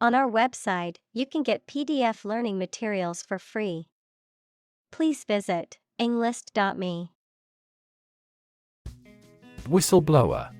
On our website, you can get PDF learning materials for free. Please visit englist.me. Whistleblower.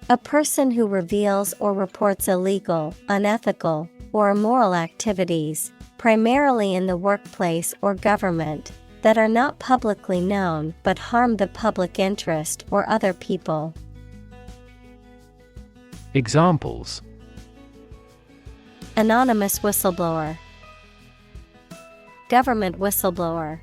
A person who reveals or reports illegal, unethical, or immoral activities, primarily in the workplace or government, that are not publicly known but harm the public interest or other people. Examples: Anonymous whistleblower. Government whistleblower.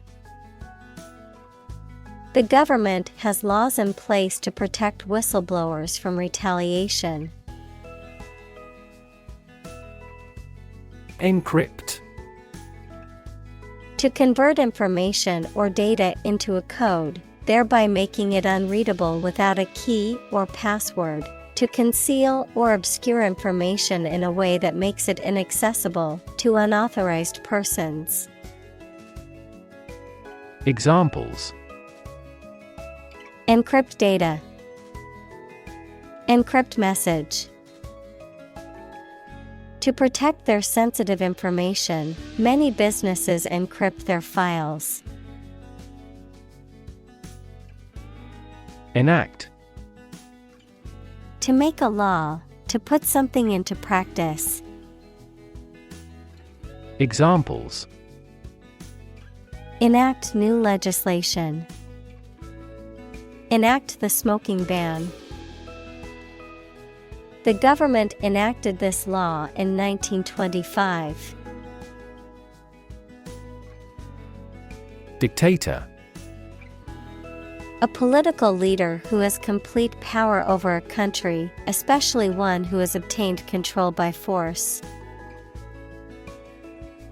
The government has laws in place to protect whistleblowers from retaliation. Encrypt. To convert information or data into a code, thereby making it unreadable without a key or password. To conceal or obscure information in a way that makes it inaccessible to unauthorized persons. Examples: Encrypt data. Encrypt message. To protect their sensitive information, many businesses encrypt their files. Enact. To make a law, to put something into practice. Examples: Enact new legislation. Enact the smoking ban. The government enacted this law in 1925. Dictator. A political leader who has complete power over a country, especially one who has obtained control by force.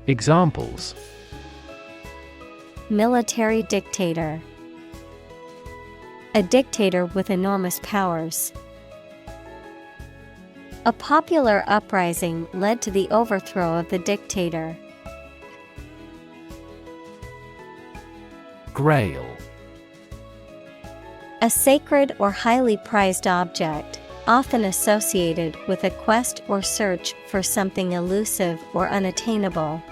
Examples: Military dictator. A dictator with enormous powers. A popular uprising led to the overthrow of the dictator. Grail. A sacred or highly prized object, often associated with a quest or search for something elusive or unattainable.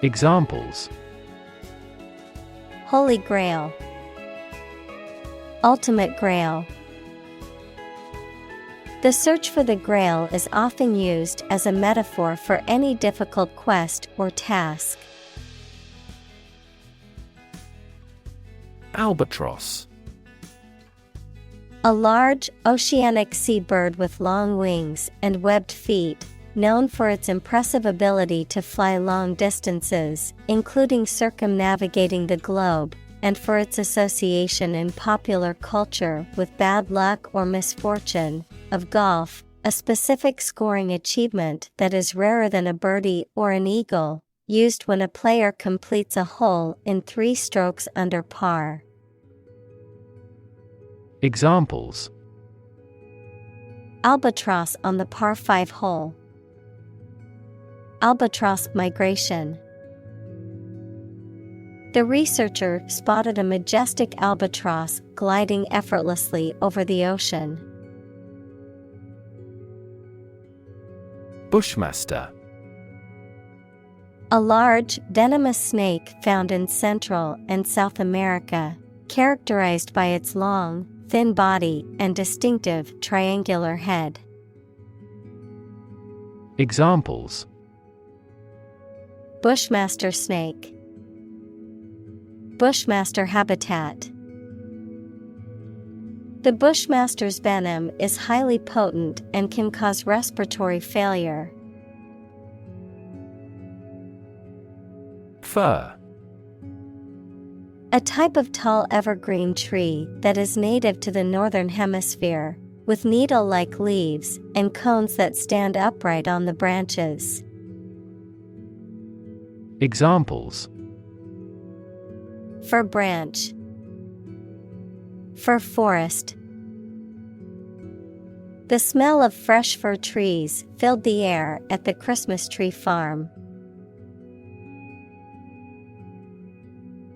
Examples: Holy Grail. Ultimate Grail. The search for the Grail is often used as a metaphor for any difficult quest or task. Albatross. A large, oceanic seabird with long wings and webbed feet, known for its impressive ability to fly long distances, including circumnavigating the globe, and for its association in popular culture with bad luck or misfortune. Of golf, a specific scoring achievement that is rarer than a birdie or an eagle, used when a player completes a hole in 3 strokes under par. Examples: Albatross on the par 5 hole. Albatross migration. The researcher spotted a majestic albatross gliding effortlessly over the ocean. Bushmaster. A large, venomous snake found in Central and South America, characterized by its long, thin body and distinctive triangular head. Examples: Bushmaster snake. Bushmaster habitat. The bushmaster's venom is highly potent and can cause respiratory failure. Fir. A type of tall evergreen tree that is native to the northern hemisphere, with needle-like leaves and cones that stand upright on the branches. Examples: Fir branch. Fir forest. The smell of fresh fir trees filled the air at the Christmas tree farm.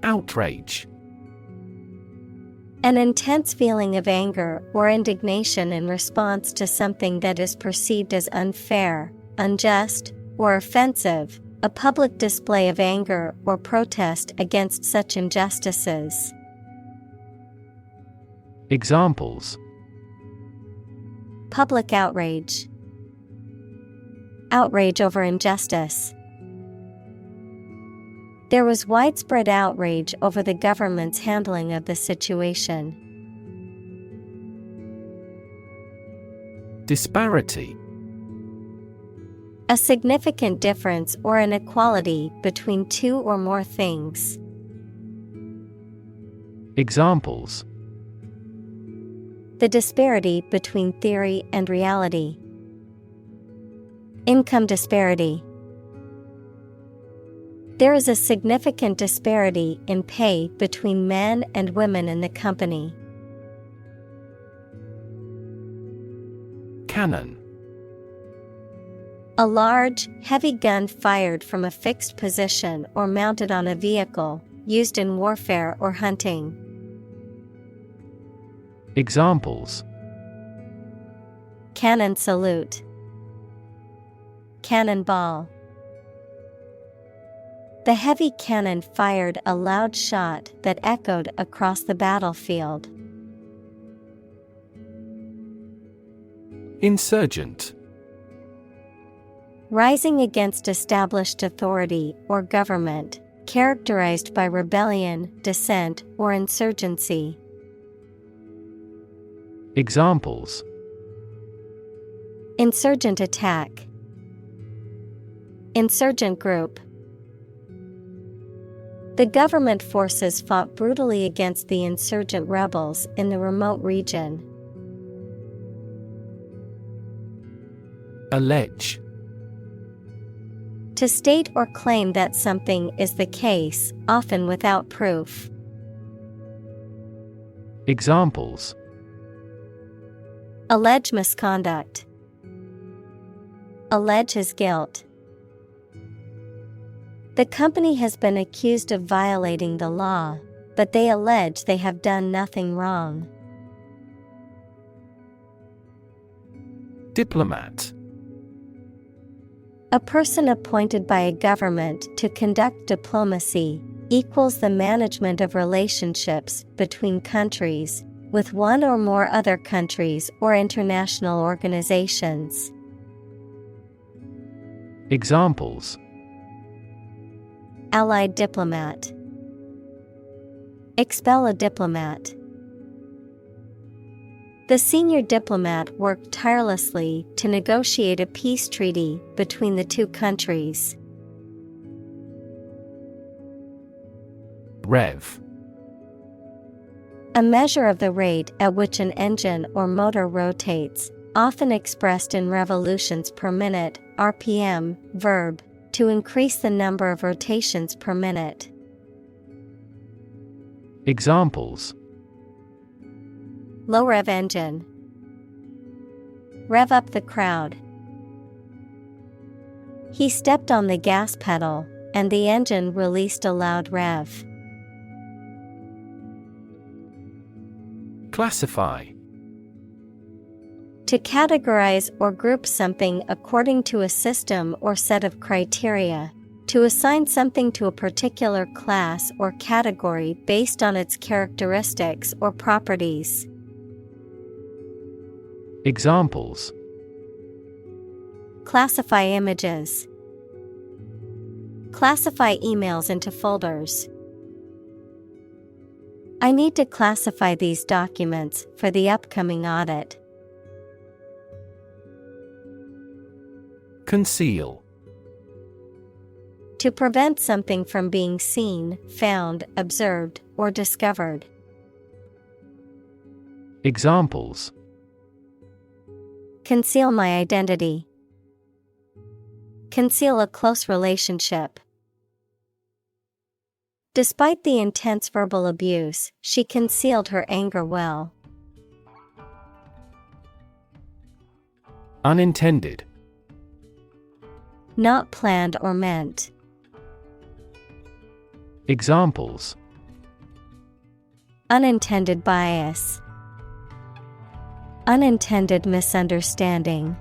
Outrage. An intense feeling of anger or indignation in response to something that is perceived as unfair, unjust, or offensive, a public display of anger or protest against such injustices. Examples: Public outrage. Outrage over injustice. There was widespread outrage over the government's handling of the situation. Disparity. A significant difference or inequality between two or more things. Examples: The disparity between theory and reality. Income disparity. There is a significant disparity in pay between men and women in the company. Cannon. A large, heavy gun fired from a fixed position or mounted on a vehicle, used in warfare or hunting. Examples: Cannon salute. Cannonball. The heavy cannon fired a loud shot that echoed across the battlefield. Insurgent. Rising against established authority or government, characterized by rebellion, dissent, or insurgency. Examples: Insurgent attack. Insurgent group. The government forces fought brutally against the insurgent rebels in the remote region. Allege. To state or claim that something is the case, often without proof. Examples: Allege misconduct. Allege his guilt. The company has been accused of violating the law, but they allege they have done nothing wrong. Diplomat. A person appointed by a government to conduct diplomacy, equals the management of relationships between countries, with one or more other countries or international organizations. Examples: Allied diplomat. Expel a diplomat. The senior diplomat worked tirelessly to negotiate a peace treaty between the two countries. Rev. A measure of the rate at which an engine or motor rotates, often expressed in revolutions per minute, RPM, verb, to increase the number of rotations per minute. Examples: Low rev engine. Rev up the crowd. He stepped on the gas pedal, and the engine released a loud rev. Classify. To categorize or group something according to a system or set of criteria. To assign something to a particular class or category based on its characteristics or properties. Examples: Classify images. Classify emails into folders. I need to classify these documents for the upcoming audit. Conceal. To prevent something from being seen, found, observed, or discovered. Examples: Conceal my identity. Conceal a close relationship. Despite the intense verbal abuse, she concealed her anger well. Unintended. Not planned or meant. Examples: Unintended bias. Unintended misunderstanding.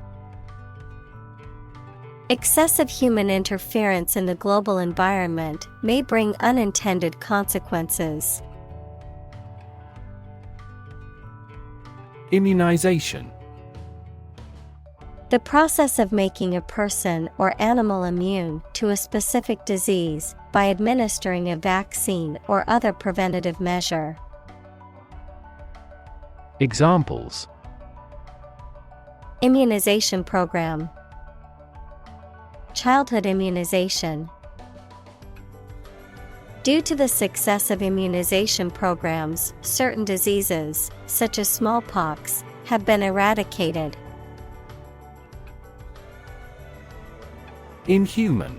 Excessive human interference in the global environment may bring unintended consequences. Immunization. The process of making a person or animal immune to a specific disease by administering a vaccine or other preventative measure. Examples: Immunization program. Childhood immunization. Due to the success of immunization programs, certain diseases, such as smallpox, have been eradicated. Inhuman.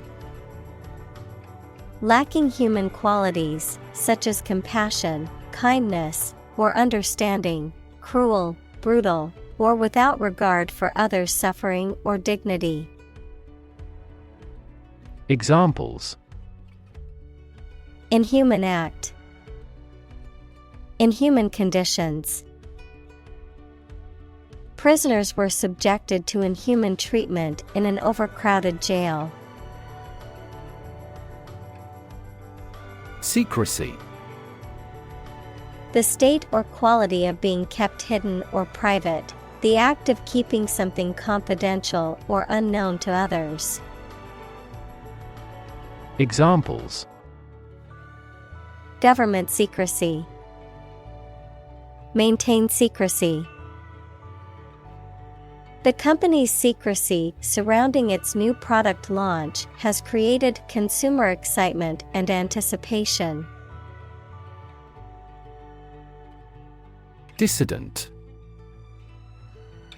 Lacking human qualities, such as compassion, kindness, or understanding, cruel, brutal, or without regard for others' suffering or dignity. Examples: Inhuman act. Inhuman conditions. Prisoners were subjected to inhuman treatment in an overcrowded jail. Secrecy. The state or quality of being kept hidden or private, the act of keeping something confidential or unknown to others. Examples: Government secrecy. Maintain secrecy. The company's secrecy surrounding its new product launch has created consumer excitement and anticipation. Dissident.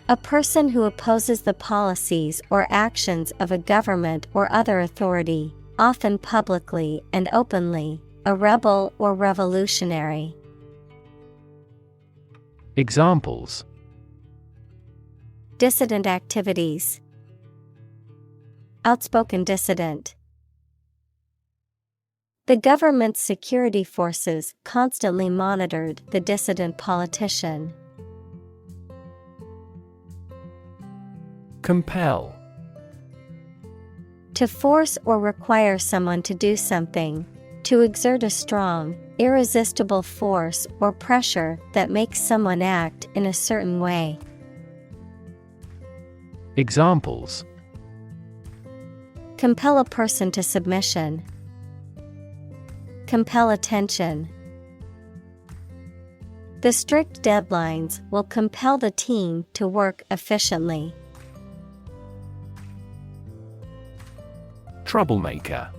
A person who opposes the policies or actions of a government or other authority, often publicly and openly, a rebel or revolutionary. Examples: Dissident activities. Outspoken dissident. The government's security forces constantly monitored the dissident politician. Compel. To force or require someone to do something. To exert a strong, irresistible force or pressure that makes someone act in a certain way. Examples: Compel a person to submission. Compel attention. The strict deadlines will compel the team to work efficiently. Troublemaker.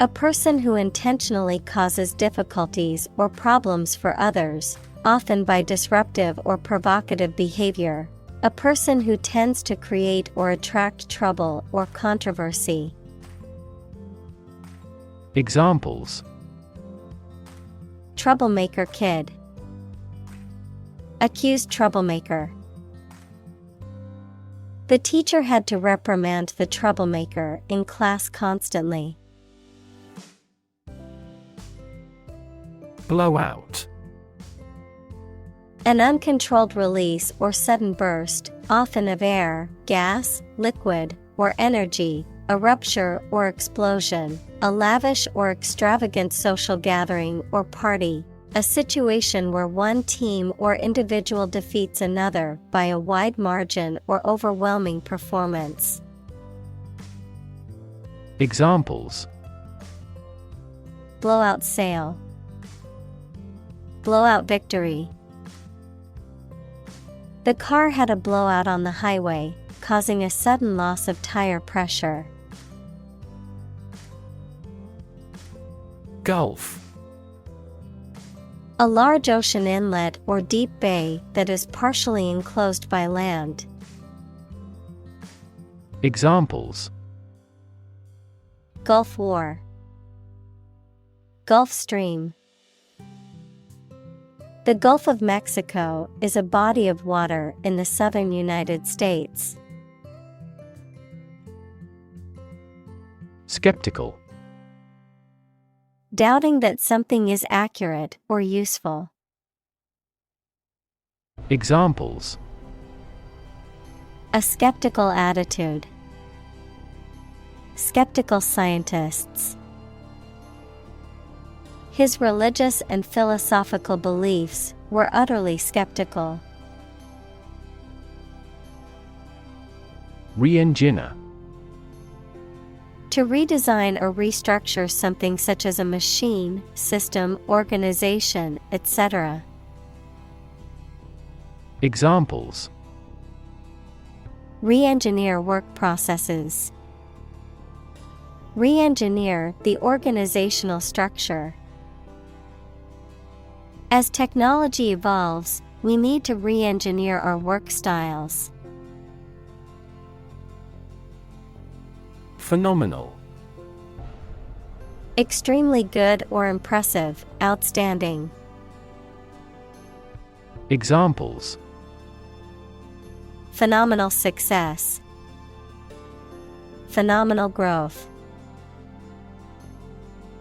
A person who intentionally causes difficulties or problems for others, often by disruptive or provocative behavior. A person who tends to create or attract trouble or controversy. Examples: Troublemaker kid. Accused troublemaker. The teacher had to reprimand the troublemaker in class constantly. Blowout. An uncontrolled release or sudden burst, often of air, gas, liquid, or energy, a rupture or explosion, a lavish or extravagant social gathering or party, a situation where one team or individual defeats another by a wide margin or overwhelming performance. Examples: Blowout sale. Blowout victory. The car had a blowout on the highway, causing a sudden loss of tire pressure. Gulf. A large ocean inlet or deep bay that is partially enclosed by land. Examples: Gulf War. Gulf Stream. The Gulf of Mexico is a body of water in the southern United States. Skeptical. Doubting that something is accurate or useful. Examples: A skeptical attitude. Skeptical scientists. His religious and philosophical beliefs were utterly skeptical. Re-engineer. To redesign or restructure something such as a machine, system, organization, etc. Examples: Re-engineer work processes. Re-engineer the organizational structure. As technology evolves, we need to re-engineer our work styles. Phenomenal. Extremely good or impressive, outstanding. Examples: Phenomenal success. Phenomenal growth.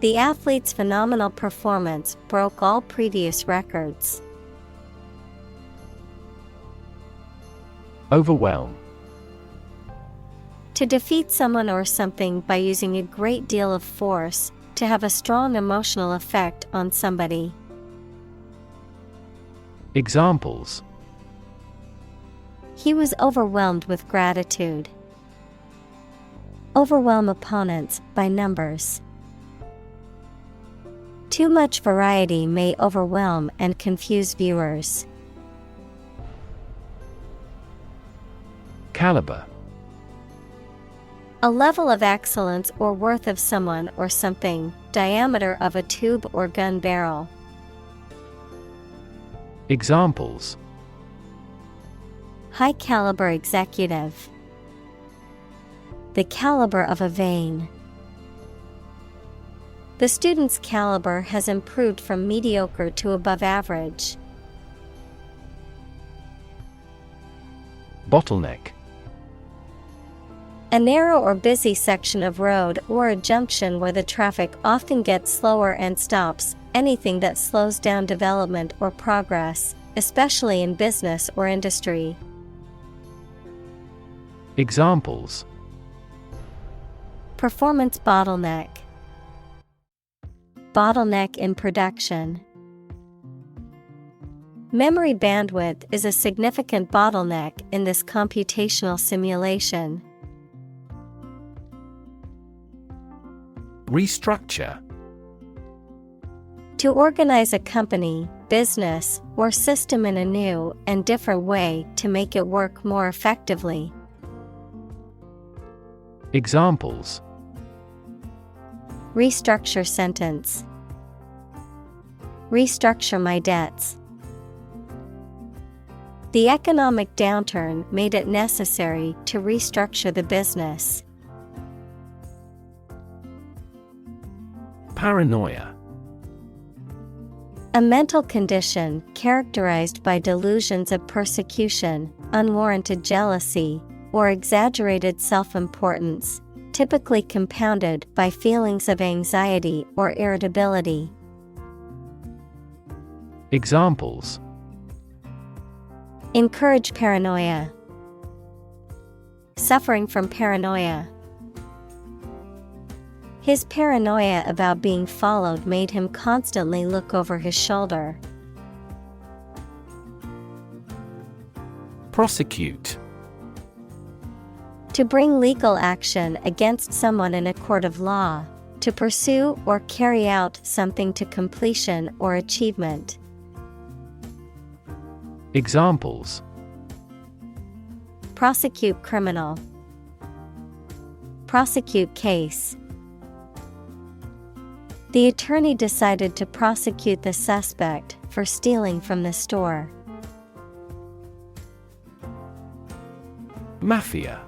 The athlete's phenomenal performance broke all previous records. Overwhelm. To defeat someone or something by using a great deal of force, to have a strong emotional effect on somebody. Examples: He was overwhelmed with gratitude. Overwhelm opponents by numbers. Too much variety may overwhelm and confuse viewers. Caliber. A level of excellence or worth of someone or something, diameter of a tube or gun barrel. Examples: High caliber executive. The caliber of a vein. The student's caliber has improved from mediocre to above average. Bottleneck. A narrow or busy section of road or a junction where the traffic often gets slower and stops, anything that slows down development or progress, especially in business or industry. Examples: Performance bottleneck. Bottleneck in production. Memory bandwidth is a significant bottleneck in this computational simulation. Restructure. To organize a company, business, or system in a new and different way to make it work more effectively. Examples: Restructure sentence. Restructure my debts. The economic downturn made it necessary to restructure the business. Paranoia. A mental condition characterized by delusions of persecution, unwarranted jealousy, or exaggerated self-importance, typically compounded by feelings of anxiety or irritability. Examples: Encourage paranoia. Suffering from paranoia. His paranoia about being followed made him constantly look over his shoulder. Prosecute. To bring legal action against someone in a court of law. To pursue or carry out something to completion or achievement. Examples: Prosecute criminal. Prosecute case. The attorney decided to prosecute the suspect for stealing from the store. Mafia.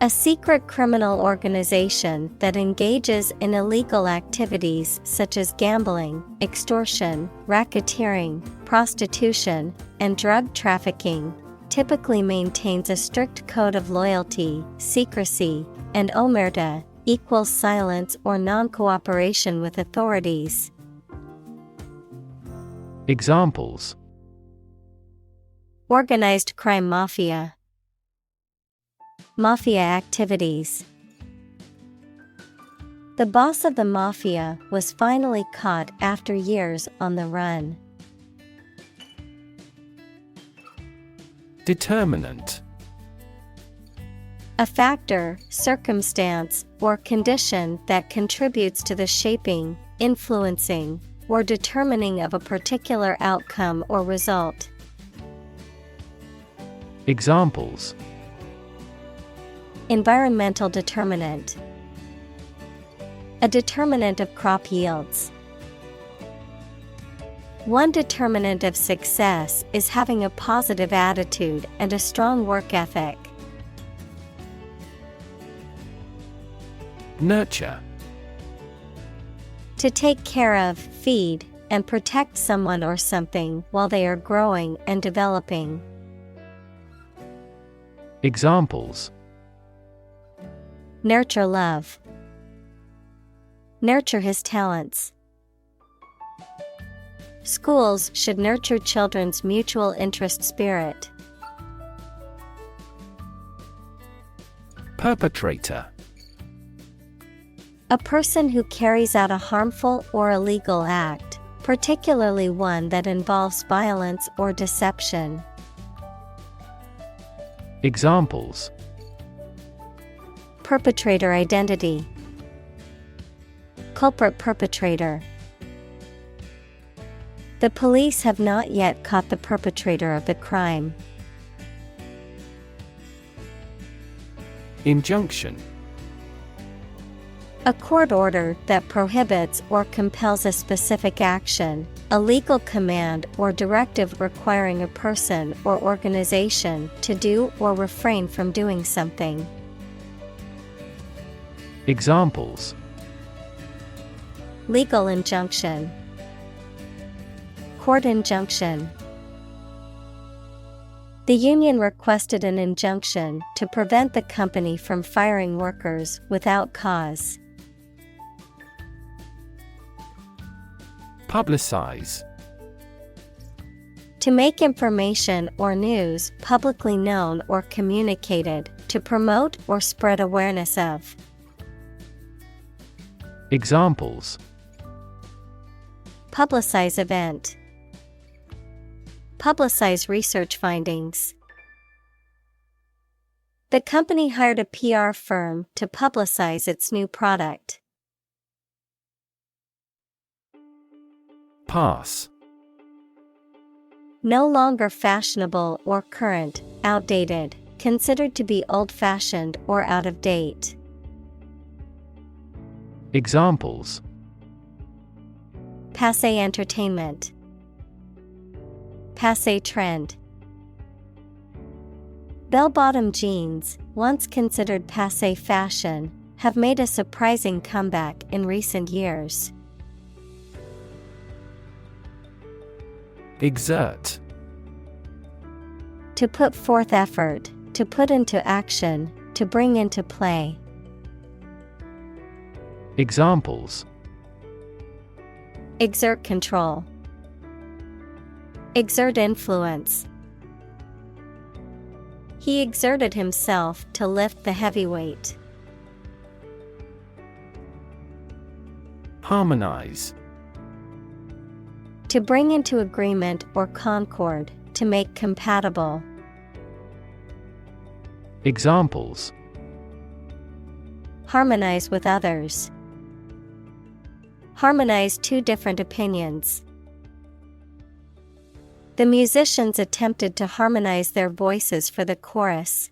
A secret criminal organization that engages in illegal activities such as gambling, extortion, racketeering, prostitution, and drug trafficking, typically maintains a strict code of loyalty, secrecy, and omerta, equals silence or non-cooperation with authorities. Examples: Organized crime mafia. Mafia activities. The boss of the mafia was finally caught after years on the run. Determinant. A factor, circumstance, or condition that contributes to the shaping, influencing, or determining of a particular outcome or result. Examples: Environmental determinant. A determinant of crop yields. One determinant of success is having a positive attitude and a strong work ethic. Nurture. To take care of, feed, and protect someone or something while they are growing and developing. Examples: Nurture love. Nurture his talents. Schools should nurture children's mutual interest spirit. Perpetrator. A person who carries out a harmful or illegal act, particularly one that involves violence or deception. Examples: Perpetrator identity. Culprit perpetrator. The police have not yet caught the perpetrator of the crime. Injunction. A court order that prohibits or compels a specific action, a legal command or directive requiring a person or organization to do or refrain from doing something. Examples: Legal injunction. Court injunction. The union requested an injunction to prevent the company from firing workers without cause. Publicize. To make information or news publicly known or communicated, to promote or spread awareness of. Examples: Publicize event. Publicize research findings. The company hired a PR firm to publicize its new product. Pass. No longer fashionable or current, outdated, considered to be old-fashioned or out of date. Examples: Passé entertainment. Passé trend. Bell-bottom jeans, once considered passé fashion, have made a surprising comeback in recent years. Exert. To put forth effort, to put into action, to bring into play. Examples: Exert control. Exert influence. He exerted himself to lift the heavy weight. Harmonize. To bring into agreement or concord, to make compatible. Examples: Harmonize with others. Harmonize two different opinions. The musicians attempted to harmonize their voices for the chorus.